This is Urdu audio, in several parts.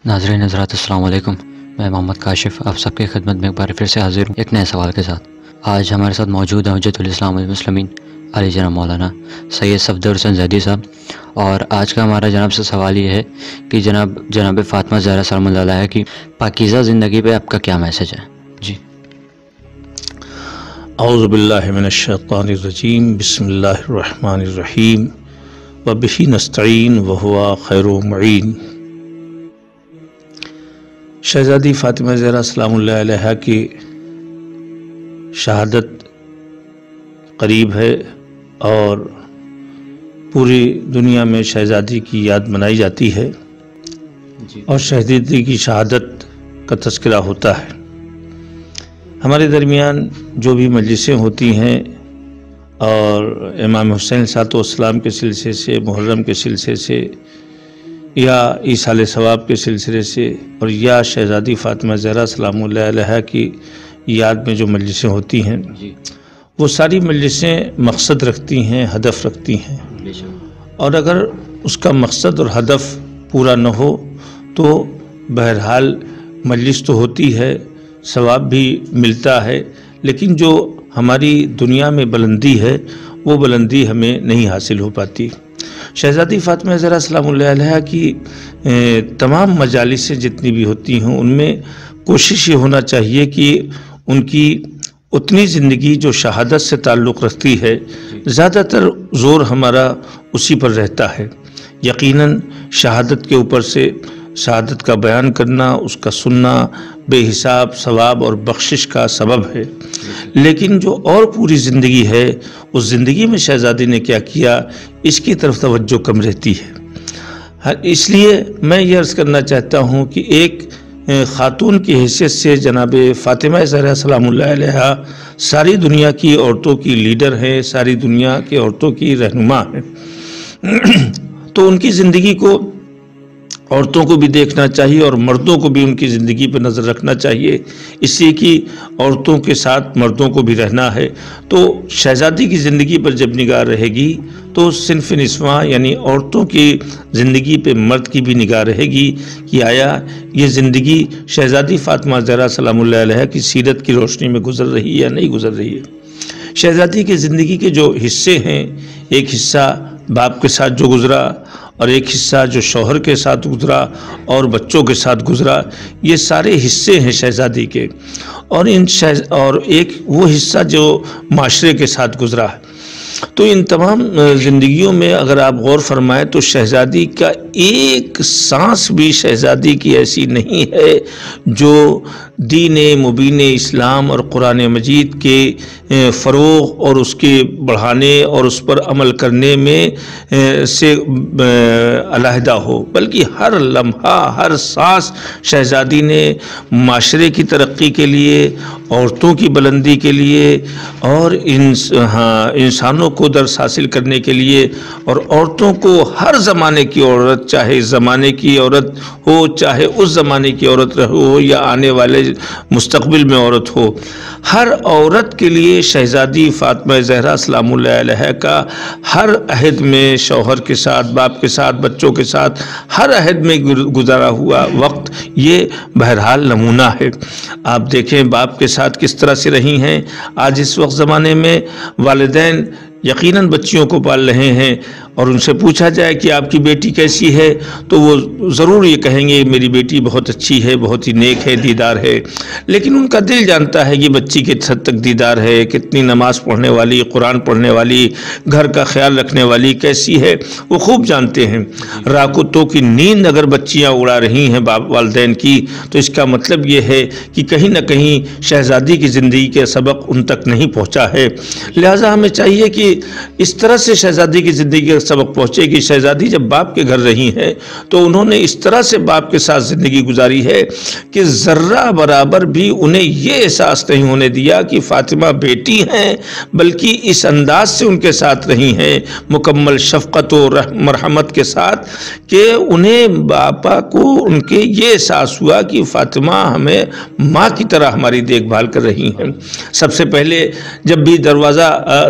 ناظرین حضرات السلام علیکم، میں محمد کاشف آپ سب کی خدمت میں ایک بار پھر سے حاضر ہوں ایک نئے سوال کے ساتھ۔ آج ہمارے ساتھ موجود ہیں حجت الاسلام والمسلمین علی جناب مولانا سید صفدر حسین زیدی صاحب، اور آج کا ہمارا جناب سے سوال یہ ہے کہ جناب فاطمہ زہرا سلام اللہ علیہا کی پاکیزہ زندگی پہ آپ کا کیا میسج ہے؟ جی اعوذ باللہ من الشیطان الرجیم، بسم اللہ الرحمن الرحیم، وبہ نستعین وہو خیر معین۔ شہزادی فاطمہ زہرا سلام اللہ علیہا کی شہادت قریب ہے اور پوری دنیا میں شہزادی کی یاد منائی جاتی ہے اور شہزادی کی شہادت کا تذکرہ ہوتا ہے۔ ہمارے درمیان جو بھی مجلسیں ہوتی ہیں اور امام حسین صاحب والسلام کے سلسلے سے، محرم کے سلسلے سے یا ایصال ثواب کے سلسلے سے اور یا شہزادی فاطمہ زہرا سلام اللہ علیہا کی یاد میں جو مجلسیں ہوتی ہیں وہ ساری مجلسیں مقصد رکھتی ہیں، ہدف رکھتی ہیں، اور اگر اس کا مقصد اور ہدف پورا نہ ہو تو بہرحال مجلس تو ہوتی ہے، ثواب بھی ملتا ہے، لیکن جو ہماری دنیا میں بلندی ہے وہ بلندی ہمیں نہیں حاصل ہو پاتی۔ شہزادی فاطمہ زہرا سلام اللہ علیہا کی تمام مجالس جتنی بھی ہوتی ہیں ان میں کوشش یہ ہونا چاہیے کہ ان کی اتنی زندگی جو شہادت سے تعلق رکھتی ہے، زیادہ تر زور ہمارا اسی پر رہتا ہے۔ یقیناً شہادت کے اوپر سے شہادت کا بیان کرنا، اس کا سننا بے حساب ثواب اور بخشش کا سبب ہے، لیکن جو اور پوری زندگی ہے اس زندگی میں شہزادی نے کیا کیا اس کی طرف توجہ کم رہتی ہے۔ اس لیے میں یہ عرض کرنا چاہتا ہوں کہ ایک خاتون کی حیثیت سے جناب فاطمہ زہرا سلام اللہ علیہا ساری دنیا کی عورتوں کی لیڈر ہیں، ساری دنیا کی عورتوں کی رہنما ہیں، تو ان کی زندگی کو عورتوں کو بھی دیکھنا چاہیے اور مردوں کو بھی ان کی زندگی پہ نظر رکھنا چاہیے، اس لیے کہ عورتوں کے ساتھ مردوں کو بھی رہنا ہے۔ تو شہزادی کی زندگی پر جب نگاہ رہے گی تو صنف نسواں یعنی عورتوں کی زندگی پہ مرد کی بھی نگاہ رہے گی کہ آیا یہ زندگی شہزادی فاطمہ زہرا سلام اللہ علیہا کی سیرت کی روشنی میں گزر رہی ہے یا نہیں گزر رہی ہے۔ شہزادی کی زندگی کے جو حصے ہیں، ایک حصہ باپ کے ساتھ جو گزرا اور ایک حصہ جو شوہر کے ساتھ گزرا اور بچوں کے ساتھ گزرا، یہ سارے حصے ہیں شہزادی کے، اور ایک وہ حصہ جو معاشرے کے ساتھ گزرا ہے۔ تو ان تمام زندگیوں میں اگر آپ غور فرمائیں تو شہزادی کا ایک سانس بھی شہزادی کی ایسی نہیں ہے جو دین مبین اسلام اور قرآن مجید کے فروغ اور اس کے بڑھانے اور اس پر عمل کرنے میں سے علیحدہ ہو، بلکہ ہر لمحہ ہر سانس شہزادی نے معاشرے کی ترقی کے لیے، عورتوں کی بلندی کے لیے اور انسانوں کو درس حاصل کرنے کے لیے، اور عورتوں کو ہر زمانے کی عورت، چاہے اس زمانے کی عورت ہو چاہے اس زمانے کی عورت ہو یا آنے والے مستقبل میں عورت ہو، ہر عورت کے لیے شہزادی فاطمہ زہرا سلام اللہ علیہا کا ہر عہد میں شوہر کے ساتھ، باپ کے ساتھ، بچوں کے ساتھ ہر عہد میں گزارا ہوا وقت یہ بہرحال نمونہ ہے۔ آپ دیکھیں باپ کے ساتھ کس طرح سے رہی ہیں۔ آج اس وقت زمانے میں والدین یقیناً بچیوں کو پال رہے ہیں اور ان سے پوچھا جائے کہ آپ کی بیٹی کیسی ہے تو وہ ضرور یہ کہیں گے میری بیٹی بہت اچھی ہے، بہت ہی نیک ہے، دیدار ہے، لیکن ان کا دل جانتا ہے کہ بچی کس حد تک دیدار ہے، کتنی نماز پڑھنے والی، قرآن پڑھنے والی، گھر کا خیال رکھنے والی کیسی ہے، وہ خوب جانتے ہیں۔ راکتوں کی نیند اگر بچیاں اڑا رہی ہیں والدین کی تو اس کا مطلب یہ ہے کہ کہیں نہ کہیں شہزادی کی زندگی کے سبق ان تک نہیں پہنچا ہے۔ لہٰذا ہمیں چاہیے کہ اس طرح سے شہزادی کی زندگی کا سبق پہنچے کہ شہزادی جب باپ کے گھر رہی ہیں تو انہوں نے اس طرح سے باپ کے ساتھ زندگی گزاری ہے کہ ذرہ برابر بھی انہیں یہ احساس نہیں ہونے دیا کہ فاطمہ بیٹی ہیں، بلکہ اس انداز سے ان کے ساتھ رہی ہیں مکمل شفقت و مرحمت کے ساتھ کہ انہیں باپا کو ان کے یہ احساس ہوا کہ فاطمہ ہمیں ماں کی طرح ہماری دیکھ بھال کر رہی ہیں۔ سب سے پہلے جب بھی دروازہ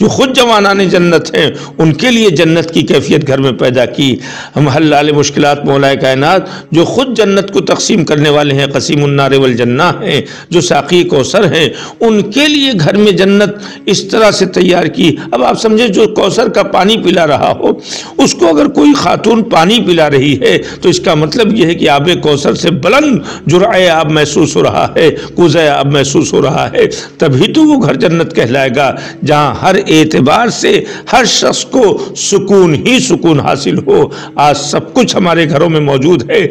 جو خود جوانان جنت ہیں ان کے لیے جنت کی کیفیت گھر میں پیدا کی۔ ہم حلال مشکلات مولا کائنات جو خود جنت کو تقسیم کرنے والے ہیں، قسیم النار والجنہ ہیں، جو ساقی کوثر ہیں، ان کے لیے گھر میں جنت اس طرح سے تیار کی۔ اب آپ سمجھے جو کوثر کا پانی پلا رہا ہو، اس کو اگر کوئی خاتون پانی پلا رہی ہے تو اس کا مطلب یہ ہے کہ آب کوثر سے بلند جرعہ آب محسوس ہو رہا ہے، کوزہ آب محسوس ہو رہا ہے، تبھی تو وہ گھر جنت کہلائے گا جہاں ہر اعتبار سے ہر شخص کو سکون ہی سکون حاصل ہو۔ آج سب کچھ ہمارے گھروں میں موجود ہے،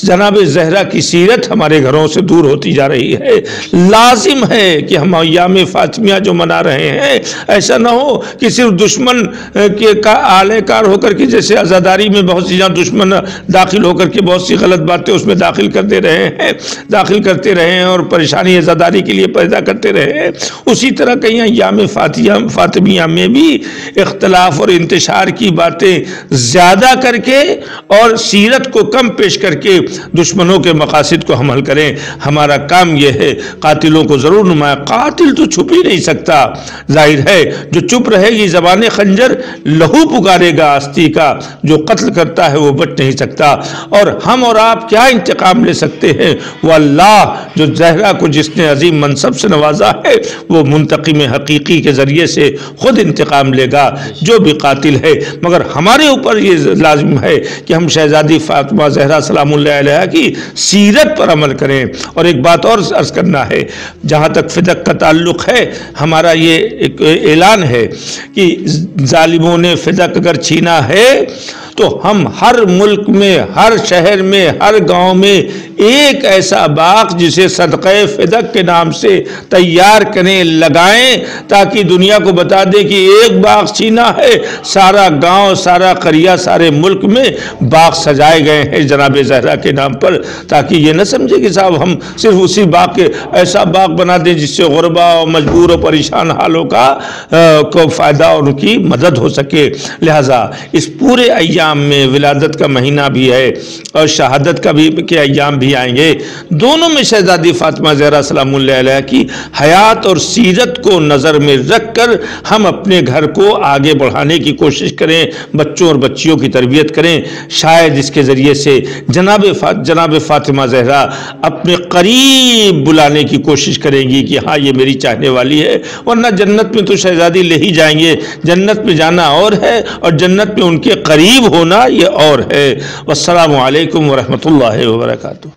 جناب زہرا کی سیرت ہمارے گھروں سے دور ہوتی جا رہی ہے۔ لازم ہے کہ ہم ایام فاطمیہ جو منا رہے ہیں، ایسا نہ ہو کہ صرف دشمن کے آلے کار ہو کر کے، جیسے عزاداری میں بہت سی جہاں دشمن داخل ہو کر کے بہت سی غلط باتیں اس میں داخل کرتے رہے ہیں اور پریشانی عزاداری کے لیے پیدا کرتے رہے ہیں، اسی طرح کہیں ایام فاطمیہ میں بھی اختلاف اور انتشار کی باتیں زیادہ کر کے اور سیرت کو کم پیش کر کے دشمنوں کے مقاصد کو حمل کریں۔ ہمارا کام یہ ہے، قاتلوں کو ضرور نمایاں، قاتل تو چھپ ہی نہیں سکتا، ظاہر ہے جو چپ رہے گی زبان خنجر لہو پکارے گا آستی کا، جو قتل کرتا ہے وہ بچ نہیں سکتا۔ اور ہم اور آپ کیا انتقام لے سکتے ہیں؟ وہ اللہ جو زہرا کو جس نے عظیم منصب سے نوازا ہے، وہ منتقم حقیقی کے ذریعے سے خود انتقام لے گا جو بھی قاتل ہے۔ مگر ہمارے اوپر یہ لازم ہے کہ ہم شہزادی فاطمہ زہرا سلام اللہ علیہا کی سیرت پر عمل کریں۔ اور ایک بات اور عرض کرنا ہے، جہاں تک فدق کا تعلق ہے، ہمارا یہ ایک اعلان ہے کہ ظالموں نے فدق اگر چھینا ہے تو ہم ہر ملک میں، ہر شہر میں، ہر گاؤں میں ایک ایسا باغ جسے صدقہ فدق کے نام سے تیار کریں، لگائیں، تاکہ دنیا کو بتا دے کہ ایک باغ چھینا ہے، سارا گاؤں، سارا قریہ، سارے ملک میں باغ سجائے گئے ہیں جناب زہرا کے نام پر، تاکہ یہ نہ سمجھے کہ صاحب ہم صرف اسی باغ کے ایسا باغ بنا دیں جس سے غربا اور مجبور اور پریشان حالوں کا کو فائدہ اور ان کی مدد ہو سکے۔ لہٰذا اس پورے ایام میں ولادت کا مہینہ بھی ہے اور شہادت کا بھی کے ایام بھی آئیں گے، دونوں میں شہزادی فاطمہ زہرا سلام اللہ علیہ کی حیات اور سیرت کو نظر میں رکھ کر ہم اپنے گھر کو آگے بڑھانے کی کوشش کریں، بچوں اور بچیوں کی تربیت کریں۔ شاید اس کے ذریعے سے جناب فاطمہ زہرا اپنے قریب بلانے کی کوشش کریں گی کہ ہاں یہ میری چاہنے والی ہے، ورنہ جنت میں تو شہزادی لے ہی جائیں گے، جنت میں جانا اور ہے اور جنت میں ان کے قریب ہونا یہ اور ہے۔ والسلام علیکم ورحمۃ اللہ وبرکاتہ۔